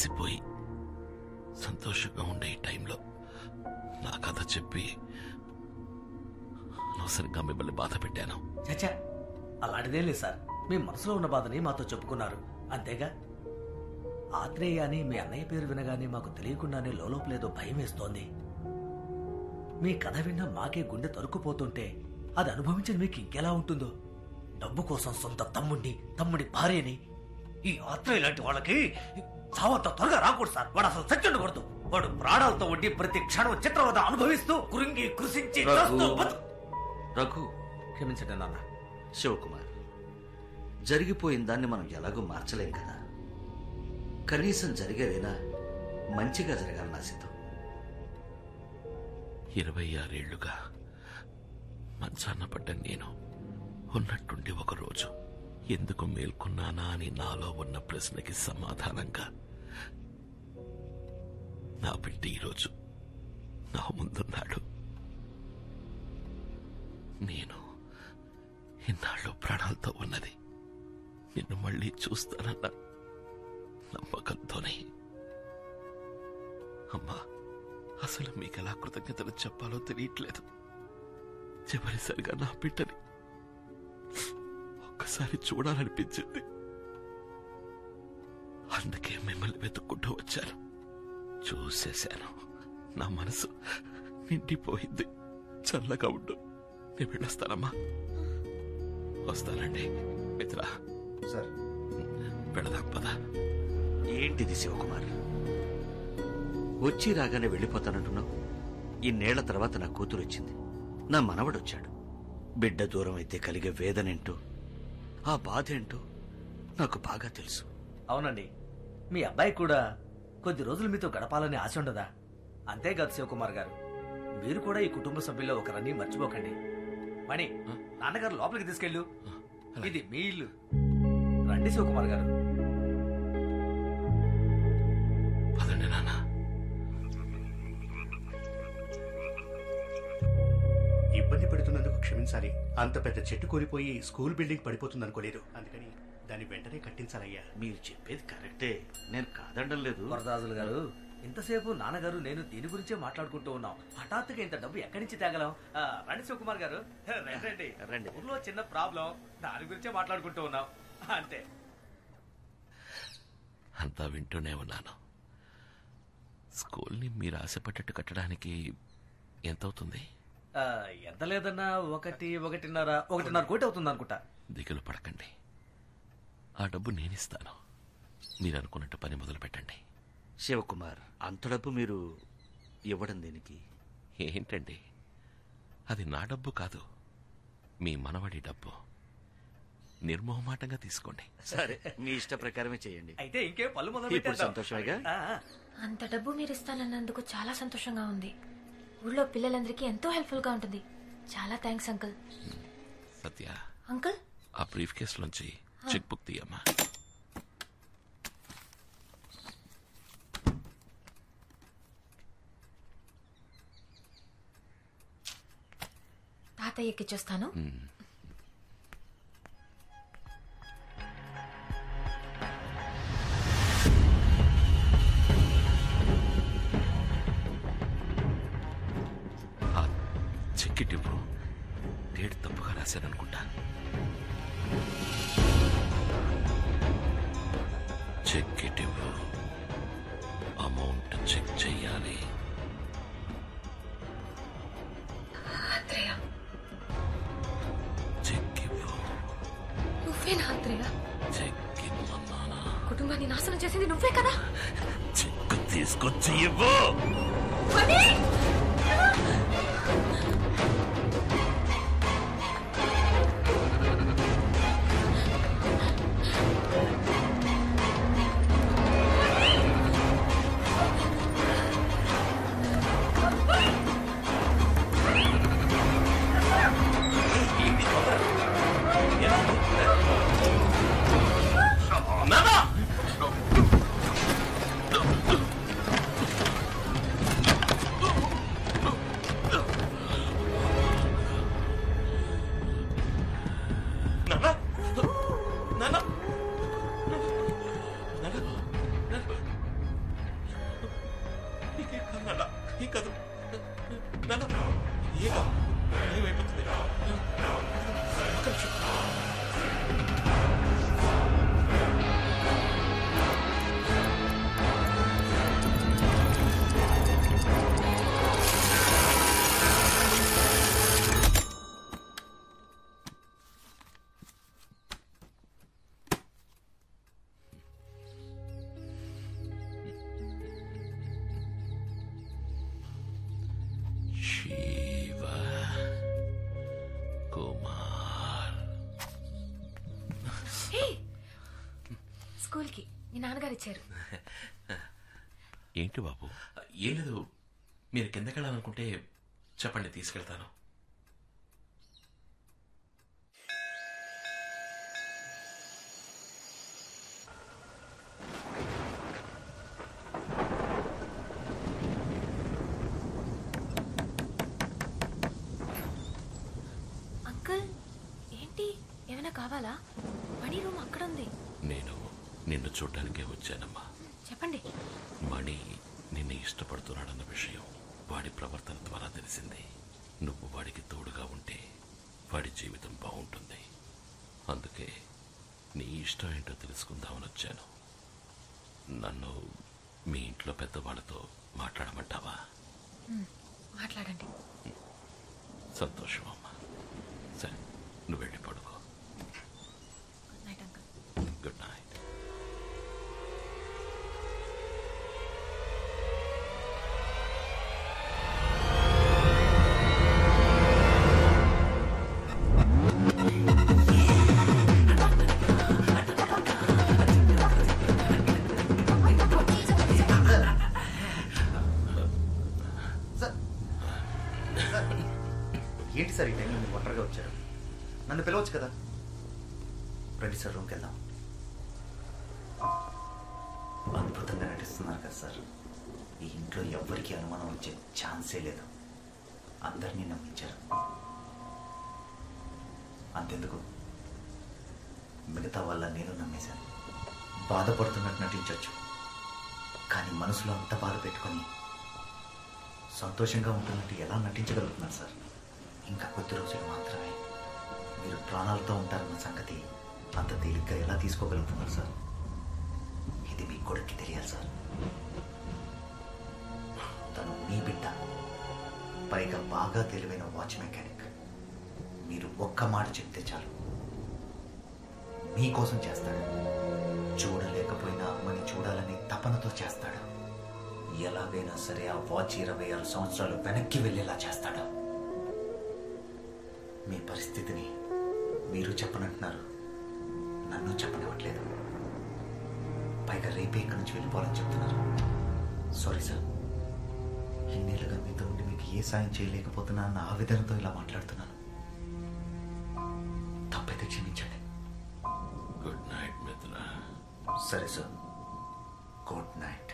అలసిపోయి సంతోషంగా ఉండే ఈ టైంలో నా కథ చెప్పి అనవసరంగా మిమ్మల్ని బాధ పెట్టాను. చచ్చా, అలాంటిదేం లేదు సార్. మీ మనసులో ఉన్న బాధని మాతో చెప్పుకున్నారు అంతేగా. ఆత్రేయ అని మీ అన్నయ్య పేరు వినగానే మాకు తెలియకుండానే లోపలేదో భయం వేస్తోంది. మీ కథ విన్నా మాకే గుండె తరుక్కుపోతుంటే అది అనుభవించిన మీకు ఇంకెలా ఉంటుందో. డబ్బు కోసం సొంత తమ్ముడి భార్యని ఈ ఆత్రేయ లాంటి వాళ్ళకి చావంత త్వరగా రాకూడదు సార్. వాడు అసలు చచ్చుండకూడదు. వాడు ప్రాణాలతో ఉండి ప్రతి క్షణం చిత్రవద అనుభవిస్తూ కృషించి రఘు, క్షమించండి నాన్న. శివకుమార్, జరిగిపోయిన దాన్ని మనం ఎలాగో మార్చలేం కదా. కనీసం జరిగేదైనా మంచిగా జరగాలని ఆశిద్దాం. 26 ఏళ్లుగా మంచాన్న పడ్డ నేను ఉన్నట్టుండి ఒకరోజు ఎందుకు మేల్కొన్నానా అని నాలో ఉన్న ప్రశ్నకి సమాధానంగా నా బిడ్డ ఈరోజు నా ముందున్నాడు. నేను ఇన్నాళ్ళు ప్రాణాలతో ఉన్నది నిన్ను మళ్ళీ చూస్తానన్న నమ్మకంతోనే. అమ్మా, అసలు మీకెలా కృతజ్ఞతలు చెప్పాలో తెలియట్లేదు. చివరిసరిగా నా బిడ్డని ఒక్కసారి చూడాలనిపించింది. అందుకే మిమ్మల్ని వెతుక్కుంటూ వచ్చాను. చూసేశాను. నా మనసు నిండిపోయింది. చల్లగా ఉండు. నేను వెళ్ళొస్తానమ్మా. వస్తానండి మిత్రా. సార్, వెళదాం పద. ఏంటిది శివకుమార్, వచ్చి రాగానే వెళ్ళిపోతానంటున్నావు? ఇన్నేళ్ల తర్వాత నా కూతురు వచ్చింది, నా మనవడొచ్చాడు. బిడ్డ దూరం అయితే కలిగే వేదనేంటో, ఆ బాధ ఏంటో నాకు బాగా తెలుసు. అవునండి, మీ అబ్బాయి కూడా కొద్ది రోజులు మీతో గడపాలని ఆశ ఉండదా? అంతేకాదు శివకుమార్ గారు, మీరు కూడా ఈ కుటుంబ సభ్యుల్లో ఒకరని మర్చిపోకండి. మణి, నాన్నగారు లోపలికి తీసుకెళ్ళు. ఇది మీ ఇల్లు. రండి శివకుమార్ గారు. పదండి నాన్న. ఇబ్బంది పెడుతున్నందుకు క్షమించాలి. అంత పెద్ద చెట్టు కోరిపోయి స్కూల్ బిల్డింగ్ పడిపోతుంది అనుకోలేదు. అందుకని దాన్ని వెంటనే కట్టించాలయ్యా. మీరు చెప్పేది కరెక్టే, నేను కాదండం లేదు. వరదాజులు గారు, ఇంతసేపు నాన్నగారు నేను దీని గురించే మాట్లాడుకుంటూ ఉన్నాం. హఠాత్తుగా ఇంత డబ్బు ఎక్కడి నుంచి తేగలం? రండి శివకుమార్ గారు, రండి రండి. ఊర్లో చిన్న ప్రాబ్లం, దాని గురించే మాట్లాడుకుంటూ ఉన్నాం అంతే. అంతా వింటూనే ఉన్నాను. స్కూల్ని మీరు ఆశపడ్డట్టు కట్టడానికి ఎంతవుతుంది? ఎంత లేదన్నా 1.5 కోటి అవుతుంది అనుకుంటా. దిగులు పడకండి, ఆ డబ్బు నేనిస్తాను. మీరు అనుకున్నట్టు పని మొదలు పెట్టండి. శివకుమార్, అంత డబ్బు మీరు ఇవ్వడం దేనికి? ఏంటండి, అది నా డబ్బు కాదు, మీ మనవడి డబ్బు. నిర్మోహమాటంగా తీసుకోండి. సరే, మీ ఇష్ట ప్రకారమే చేయండి. అయితే ఇంకే పళ్ళు మొదలు ఇప్పుడు పెట్టేద్దాం. సంతోషమేగా? అంత డబ్బు మీరు ఇస్తానన్నందుకు చాలా సంతోషంగా ఉంది. ఊళ్ళో పిల్లలందరికీ ఎంతో హెల్ప్ఫుల్ గా ఉంటుంది. చాలా థ్యాంక్స్ అంకుల్. సత్య, అంకుల్, ఆ బ్రీఫ్ కేసులోంచి చెక్ బుక్ తీయమ్మా. తాతయ్యకి ఇచ్చొస్తాను. చెక్కిటివ్వు. డేట్ తప్పుగా రాశాననుకుంటా. చెక్కిటివ్వు. అమౌంట్ చెక్ చెయ్యాలి. చెక్కివ్వు. నువ్వేనా ఆత్రేయ? చెక్కిమ్మన్నానా? కుటుంబాన్ని నాశనం చేసింది నువ్వే కదా? చెక్కు తీసుకొచ్చి ఇవ్వు. కాదు నాన్న ఏమైపోతుంది ఒక్క నిమిషం. శివ కుమార్ స్కూల్కి మీ నాన్నగారు ఇచ్చారు. ఏంటి బాబు? ఏం లేదు, మీరు కిందకి వెళ్ళాలనుకుంటే చెప్పండి, తీసుకెళ్తాను. అంకుల్ ఏంటి, ఏమైనా కావాలా? మణి రూమ్ అక్కడ ఉంది. నేను నిన్ను చూడ్డానికే వచ్చానమ్మా. చెప్పండి. మణి నిన్ను ఇష్టపడుతున్నాడన్న విషయం వాడి ప్రవర్తన ద్వారా తెలిసింది. నువ్వు వాడికి తోడుగా ఉంటే వాడి జీవితం బాగుంటుంది. అందుకే నీ ఇష్టం ఏంటో తెలుసుకుందామని వచ్చాను. నన్ను మీ ఇంట్లో పెద్దవాళ్ళతో మాట్లాడమంటావా? మాట్లాడండి. సంతోషం అమ్మా. సరే, నువ్వు వెళ్ళి పడుకో. Good night uncle. Good night. ఏంటి సార్ ఈ టైంలో మీరు ఒంటరిగా వచ్చారు? నన్ను పిలవచ్చు కదా. రండి సార్, రూమ్కి వెళ్దాం. అద్భుతంగా నటిస్తున్నారు కదా సార్. ఈ ఇంట్లో ఎవ్వరికీ అనుమానం వచ్చే ఛాన్సే లేదు. అందరినీ నమ్మించారు. అంతెందుకు, మిగతా వాళ్ళ నేను నమ్మేశాను. బాధపడుతున్నట్టు నటించవచ్చు, కానీ మనసులో అంత బాధ పెట్టుకొని సంతోషంగా ఉంటున్నట్టు ఎలా నటించగలుగుతున్నారు సార్? ఇంకా కొద్ది రోజులు మాత్రమే. మీరు ప్రాణాలతో ఉంటారన్న సంగతి అంత తేలిగ్గా ఎలా తీసుకోగలుగుతున్నారు సార్? ఇది మీ కొడుక్కి తెలియాలి సార్. తను మీ బిడ్డ, పైగా బాగా తెలివైన వాచ్ మెకానిక్. మీరు ఒక్క మాట చెప్తే చాలు, మీకోసం చేస్తాడు. చూడలేకపోయినా అమ్మని చూడాలని తపనతో చేస్తాడు. ఎలాగైనా సరే ఆ వాచ్ 26 సంవత్సరాలు వెనక్కి వెళ్ళేలా చేస్తాడు. మీ పరిస్థితిని మీరు చెప్పనంటున్నారు, నన్ను చెప్పనివ్వట్లేదు. పైగా రేపే ఇక్కడి నుంచి వెళ్ళిపోవాలని చెప్తున్నారు. సారీ సార్, ఇన్నేళ్ళుగా మీతో ఉండి మీకు ఏ సాయం చేయలేకపోతున్నా అన్న ఆవేదనతో ఇలా మాట్లాడుతున్నాను. తప్పైతే క్షమించండి. గుడ్ నైట్ మిత్ర. సరే సార్, గుడ్ నైట్.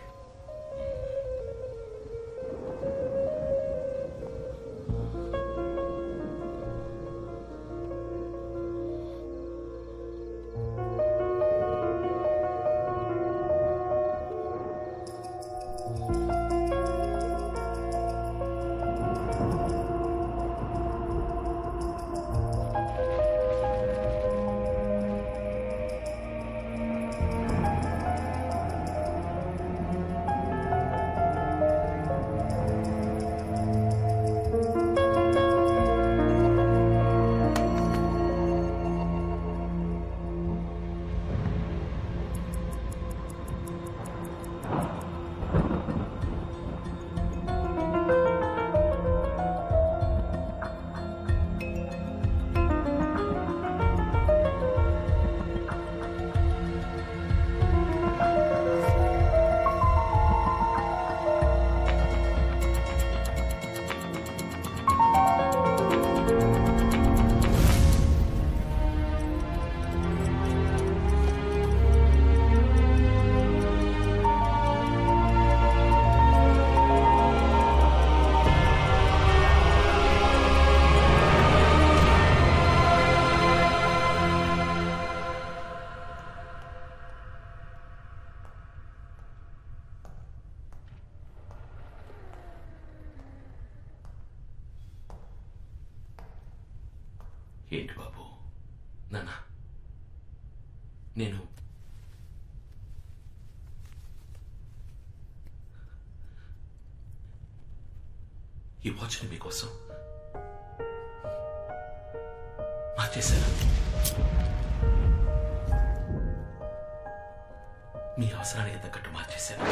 ఏంటి బాబు? నాన్న, నేను ఈ వాచ్ని మీకోసం మార్చేశాను. మీ అవసరానికి తగ్గట్టు మార్చేశాను.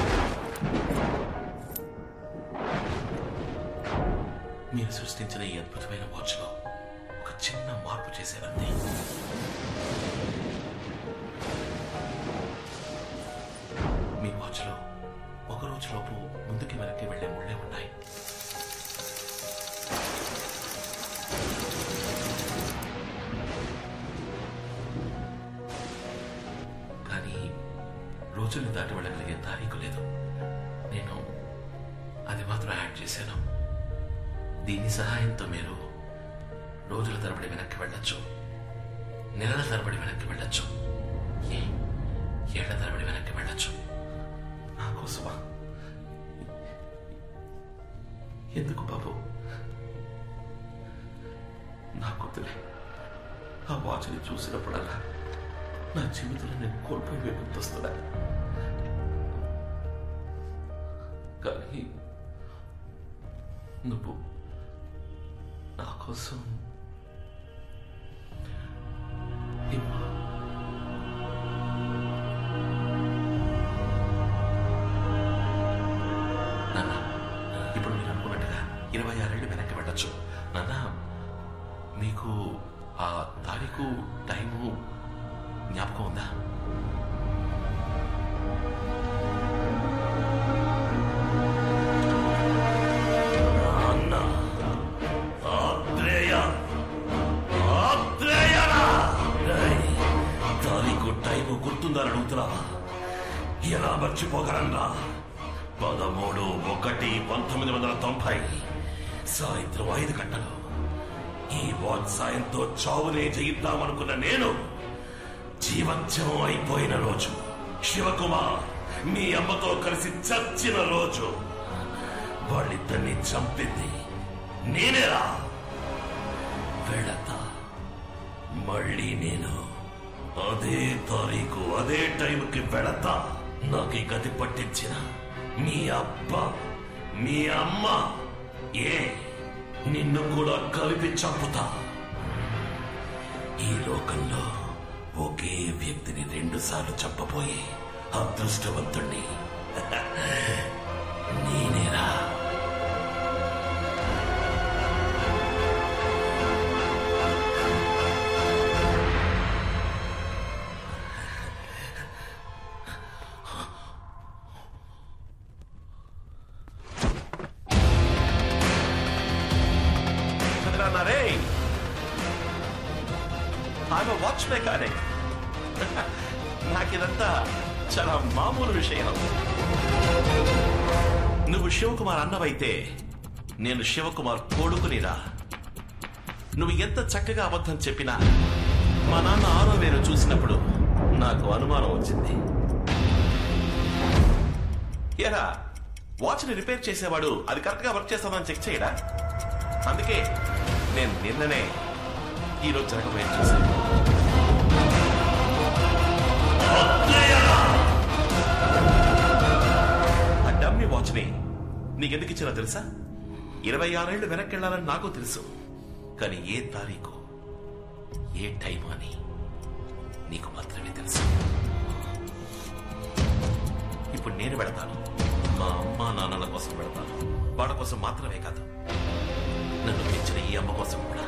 మీరు సృష్టించిన ఈ అద్భుతమైన వాచ్లో ఒక చిన్న మార్పు చేశానంతే. మీ వాచ్లో ఒక రోజులోపు ముందుకి వెనక్కి వెళ్లే ముళ్ళే ఉన్నాయి. కానీ రోజుల్ని దాటి వెళ్ళగలిగే తారీఖు లేదు. నేను అది మాత్రం యాడ్ చేశాను. దీని సహాయంతో మీరు రోజుల తరబడి వెనక్కి వెళ్ళొచ్చు, నెలల తరబడి వెనక్కి వెళ్ళొచ్చు, ఏళ్ల తరబడి వెనక్కి వెళ్ళొచ్చు. నా కోసమా? ఎందుకు బాబు? నా కూతురే ఆ వాచ్ని చూసినప్పుడల్లా నా జీవితంలో నేను కోల్పోయి గుర్తొస్తున్నా. కానీ నువ్వు నా కోసం నాన్న, ఇప్పుడు మీరు అనుకున్నట్టుగా 26 ఏళ్ళు వెనక్కి వెళ్ళొచ్చు. నాన్న, మీకు ఆ తారీఖు టైము జ్ఞాపకం ఉందా? తారీఖు టైము గుర్తుందని అడుగుతున్నావా? ఎలా మర్చిపోగలన్నా? 13/1/1990 సాయంత్రం 5 గంటలు ఈ వాచ్ సాయంతో చావునే జయిద్దామనుకున్న నేను జీవత్యమం అయిపోయిన రోజు, శివకుమార్ మీ అమ్మతో కలిసి చచ్చిన రోజు, వాళ్ళిద్దరిని చంపింది నేనేరా? వెళతా మళ్ళీ నేను అదే తారీఖు అదే టైంకి వెళతా. నాకు ఈ గతి పట్టించిన మీ అబ్బా మీ అమ్మ నిన్ను కూడా కలిపి చంపుతా. ఈ లోకంలో ఒకే వ్యక్తిని 2 సార్లు చంపబోయే అదృష్టవంతుణ్ణి నేనేరా. I'm a watch mechanic. నాకిదంతా చాలా మామూలు విషయం. నువ్వు శివకుమార్ అన్నవైతే నేను శివకుమార్ కొడుకునిరా. నువ్వు ఎంత చక్కగా అబద్ధం చెప్పినా మా నాన్న 6వ వేలు చూసినప్పుడు నాకు అనుమానం వచ్చింది. ఏరా, వాచ్ని రిపేర్ చేసేవాడు అది కరెక్ట్ గా వర్క్ చేస్తామని చెక్ చేయడా? అందుకే నేను నిన్ననే ఈరోజు జరగబోయే చూశాను. ఆ డమ్మీ వాచ్ని నీకెందుకు ఇచ్చినా తెలుసా? 26 ఏళ్ళు వెనక్కి వెళ్ళాలని నాకు తెలుసు. కానీ ఏ తారీఖు ఏ టైం అని నీకు మాత్రమే తెలుసు. ఇప్పుడు నేను వెళతాను. మా అమ్మా నాన్నల కోసం వెళతాను. వాళ్ళ కోసం మాత్రమే కాదు, నన్ను పెంచిన ఈ అమ్మ కోసం కూడా.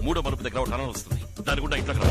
3వ మలుపు దగ్గర టనల్ వస్తుంది. దాని గుండా ఇంట్లోకి రా.